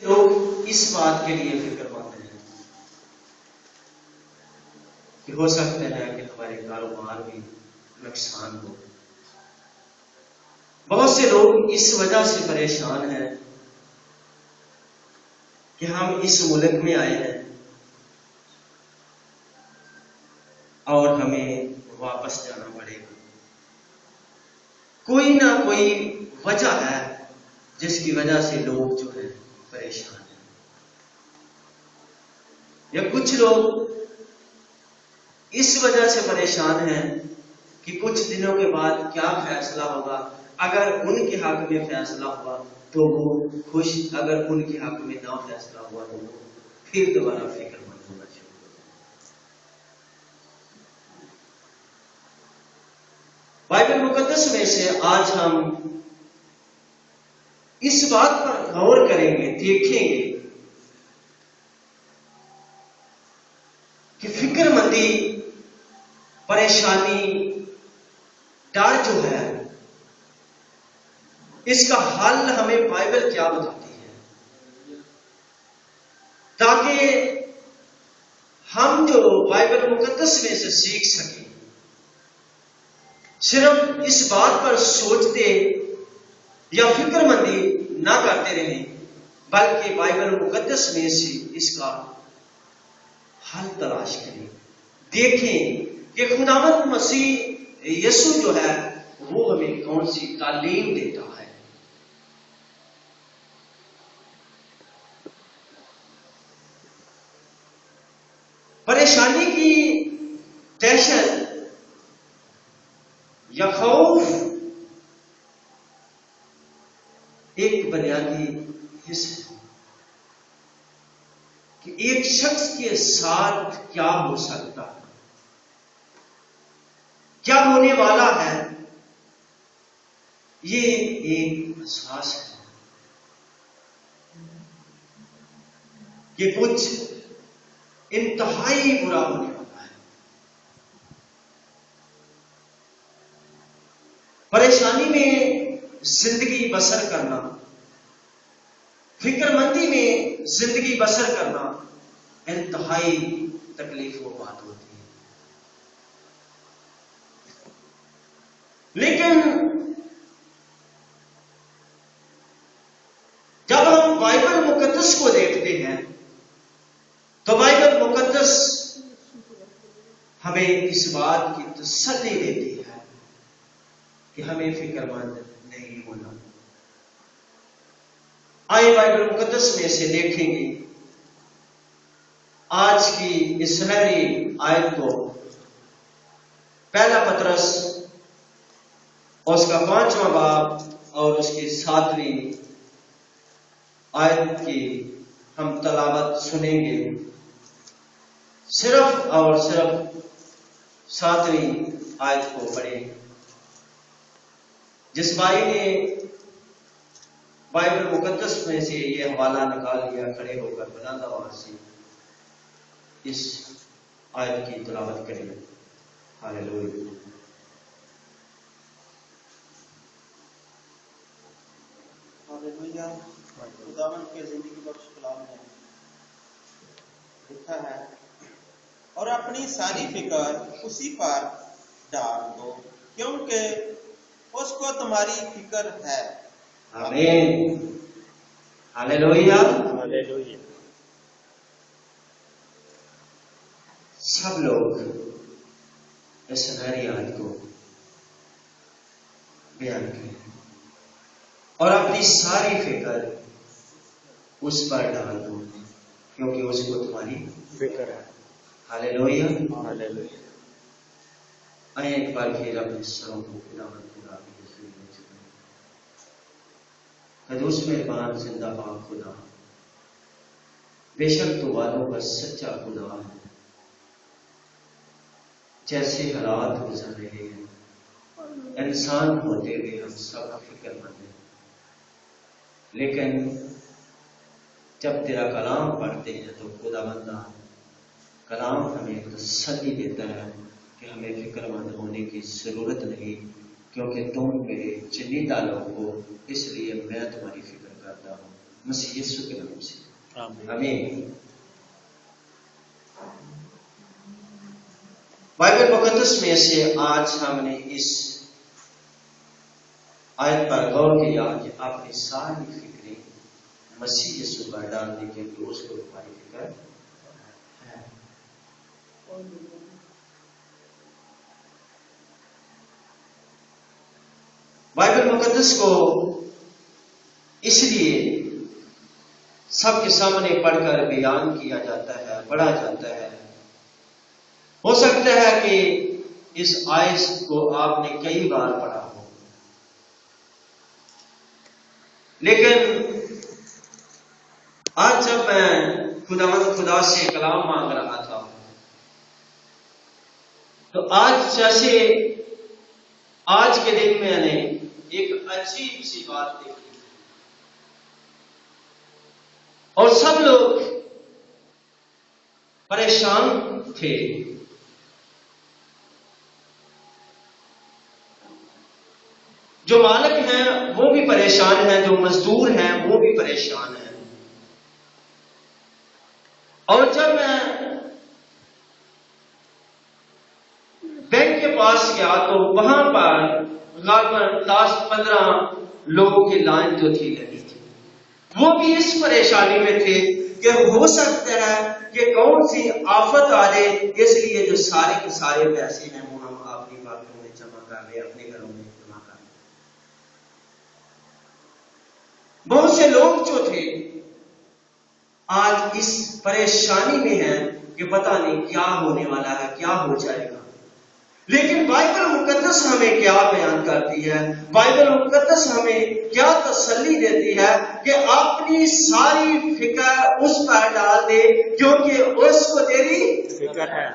लोग इस बात के लिए फिक्रमंद हैं कि हो सकता है कि हमारे कारोबार में नुकसान हो। बहुत से लोग इस वजह से परेशान हैं कि हम इस मुल्क में आए हैं और हमें वापस जाना पड़ेगा। कोई ना कोई वजह है जिसकी वजह से लोग जो है परेशान हैं। या कुछ लोग इस वजह से परेशान हैं कि कुछ दिनों के बाद क्या फैसला होगा। अगर उनके हक में फैसला हुआ तो वो खुश, अगर उनके हक में ना फैसला हुआ तो वो फिर दोबारा फिक्रमंद होना शुरू हो जाए। बाइबल मुकद्दस में से आज हम इस बात पर गौर करेंगे, देखेंगे कि फिक्रमंदी, परेशानी, डर जो है, इसका हल हमें बाइबल क्या बताती है, ताकि हम जो बाइबल मुकद्दस में से सीख सकें। सिर्फ इस बात पर सोचते या फिक्रमंदी ना करते रहें, बल्कि बाइबल मुकद्दस में से इसका हल तलाश करें। देखें कि खुदावंद मसीह यीशु जो है वो हमें कौन सी तालीम देता है। परेशानी की दहशत या खौफ एक बुनियादी हिस्सा है कि एक शख्स के साथ क्या हो सकता है, क्या होने वाला है, ये एक एहसास है कि कुछ इंतहाई बुरा होने वाला है। परेशानी में जिंदगी बसर करना, फिक्रमंदी में जिंदगी बसर करना इंतहाई तकलीफ वो बात होती है। लेकिन जब हम बाइबल मुकद्दस को देखते हैं तो बाइबल मुकद्दस हमें इस बात की तसल्ली देती है कि हमें फिक्रमंद नहीं होना। आइए बाइबल मुकद्दस में से देखेंगे आज की इस सुनहरी आयत को। पहला पतरस उसका 5वां बाब और उसकी 7वीं आयत की हम तलावत सुनेंगे। सिर्फ और सिर्फ 7वीं आयत को पढ़ेंगे। जिस भाई ने बाइबल मुकद्दस में से ये हवाला निकाल लिया, खड़े होकर बुलंद आवाज से इस आयत की तिलावत करें। हालेलुया। हालेलुया। खुदावंद के जिंदगी बख्श कलाम में लिखा है, और अपनी सारी फिक्र उसी पर डाल दो क्योंकि उसको तुम्हारी फिक्र है। आमीन। हालेलुया। हालेलुया। सब लोग इस सुनहरी आयत को बयान करें और अपनी सारी फिक्र उस पर डाल दो क्योंकि उसको तुम्हारी फिक्र है। हालेलुया। हालेलुया। आइए एक बार फिर अपने सरों को खुदावंद खुदा की हुजूर में झुकाएं। कदूस मेहरबान जिंदा पाक खुदा, बेशक तो वादों का सच्चा खुदा है। जैसे हालात गुजर रहे हैं, इंसान होते हुए हम सब फिक्रमंद हैं, लेकिन जब तेरा कलाम पढ़ते हैं तो खुदावंदा कलाम हमें तसल्ली देता है कि हमें फिक्रमंद होने की जरूरत नहीं, क्योंकि तुम मेरे चुनिंदा लोग हो, इसलिए मैं तुम्हारी फिक्र करता हूँ। मसीह यीशु के नाम से, आमीन। आमीन। बाइबल मुकद्दस में से आज हमने इस आयत पर गौर किया कि आपने सारी फिक्रें मसीह यीशु पर डालने के लिए उसको तुम्हारी फिक्र है। बाइबल मुकद्दस को इसलिए सबके सामने पढ़कर बयान किया जाता है, पढ़ा जाता है। हो सकता है कि इस आयत को आपने कई बार पढ़ा हो, लेकिन आज जब मैं खुदा से कलाम मांग रहा था, तो आज जैसे आज के दिन मैंने एक अजीब सी बात देखी और सब लोग परेशान थे। जो मालिक हैं वो भी परेशान हैं, जो मजदूर हैं वो भी परेशान हैं। और जब मैं बैंक के पास गया तो वहां पर लगभग 10-15 लोगों की लाइन जो थी लगी थी, वो भी इस परेशानी में थे कि हो सकता है कि कौन सी आफत आ जाए, इसलिए जो सारे के सारे पैसे हैं वो हम अपनी बातों में जमा कर ले, अपने घरों में जमा कर ले। बहुत से लोग जो थे आज इस परेशानी में हैं कि पता नहीं क्या होने वाला है, क्या हो जाएगा। लेकिन बाइबल मुकद्दस हमें क्या बयान करती है? बाइबल मुकद्दस हमें क्या तसल्ली देती है कि अपनी सारी फिक्र उस पर डाल दे, क्योंकि उसको तेरी फिक्र है,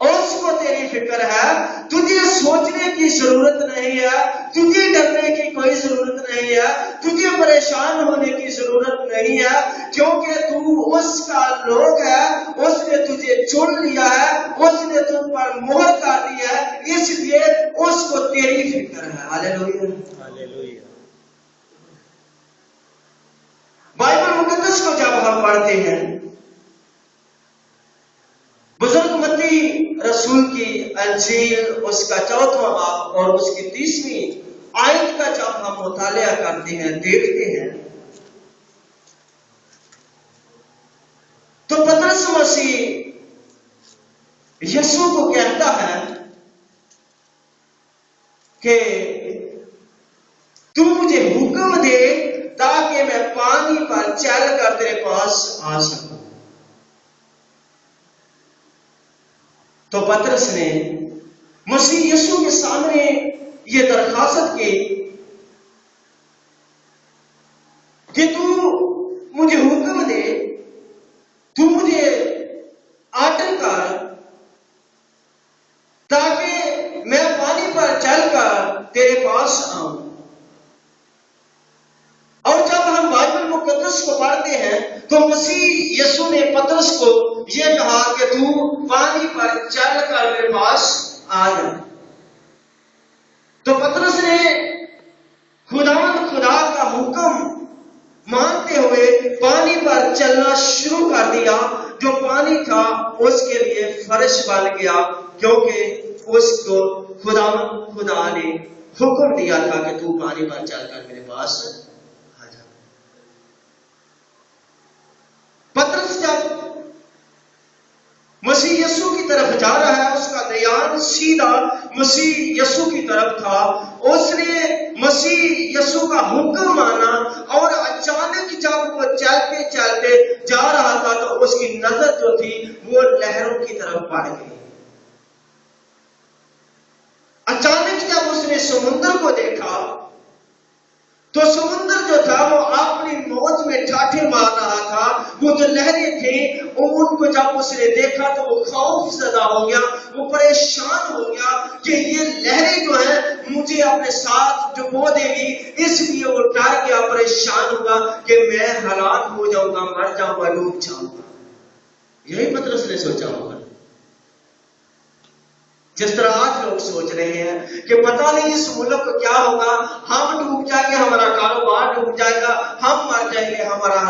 उसको तेरी फिक्र है। तुझे सोचने की जरूरत नहीं है, तुझे डरने की कोई जरूरत नहीं है, तुझे परेशान होने की जरूरत नहीं है, क्योंकि तू उसका लोग है, उसने तुझे चुन लिया है, उसने तुम पर मोहर कर दी है, इसलिए उसको तेरी फिक्र है। Hallelujah, hallelujah. बाइबल मुकद्दस को जब हम पढ़ते हैं, बुजुर्ग मत्ती रसूल की अंजील उसका 4वां बाब और उसकी 30वीं आयत का जब हम मुतालिया करते हैं, देखते हैं, तो पतरस मसीह यीशु को कहता है कि तू मुझे हुक्म दे ताकि मैं पानी पर चलकर तेरे पास आ सकूं। तो पतरस ने मसीह यीशु के सामने ये दरखास्त की कि तू मुझे हुक्म दे, तू मुझे आर्डर कर ताकि मैं पानी पर चलकर तेरे पास आऊं। और जब हम बाइबल मुकद्दस को पढ़ते हैं तो मसीह यीशु ने पतरस को यह कहा कि तू पानी पर चलकर मेरे पास आ जा। तो पतरस ने खुदा का हुक्म मानते हुए पानी पर चलना शुरू कर दिया। जो पानी था उसके लिए फर्श बन गया, क्योंकि उसको खुदा ने हुक्म दिया था कि तू पानी पर चलकर मेरे पास आ जा। पतरस जब मसीह यीशु की तरफ जा रहा है, उसका ध्यान सीधा मसीह यीशु की तरफ था। उसने मसीह यीशु का हुक्म माना और अचानक जब वो चलते चलते जा रहा था तो उसकी नजर जो थी वो लहरों की तरफ बढ़ गई। अचानक जब उसने समुद्र को देखा तो समुद्र जो था वो अपनी मौज में ठाठे मार रहा था। वो जो लहरें थी उनको जब उसने देखा तो वो खौफ ज़दा हो गया, वो परेशान हो गया कि ये लहरें जो है मुझे अपने साथ डुबो देगी। इसलिए वो डर गया, परेशान होगा कि मैं हलाक हो जाऊंगा, मर जाऊंगा, डूब जाऊंगा। यही पतरस ने सोचा होगा। जिस तरह आज लोग सोच रहे हैं कि पता नहीं इस मुल्क को क्या होगा, हम डूब जाएंगे, हमारा कारोबार डूब जाएगा, हम मर जाएंगे, हमारा